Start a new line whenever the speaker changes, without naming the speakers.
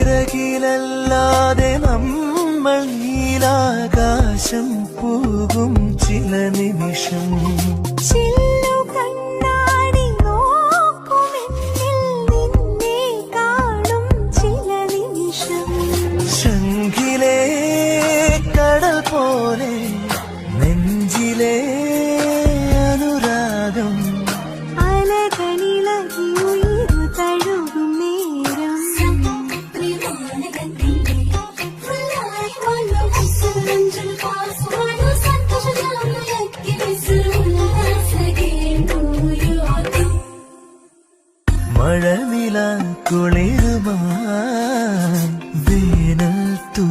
ചിറകിലല്ലാതെ നമ്മൾ നീലാകാശം പോകും ചില നിമിഷം.
കണ്ണാടി നോക്കുമെന്നിൽ നിന്നെ കാണും ചില നിമിഷം.
ശംഖിലേ കടൽ പോലെ നെഞ്ചിലേ അനുരാഗം.
അലകളിളകി ഉയിരു തഴുകും നേരം.
മഴനില കുളിരുമാൻ വേനൽ തൂ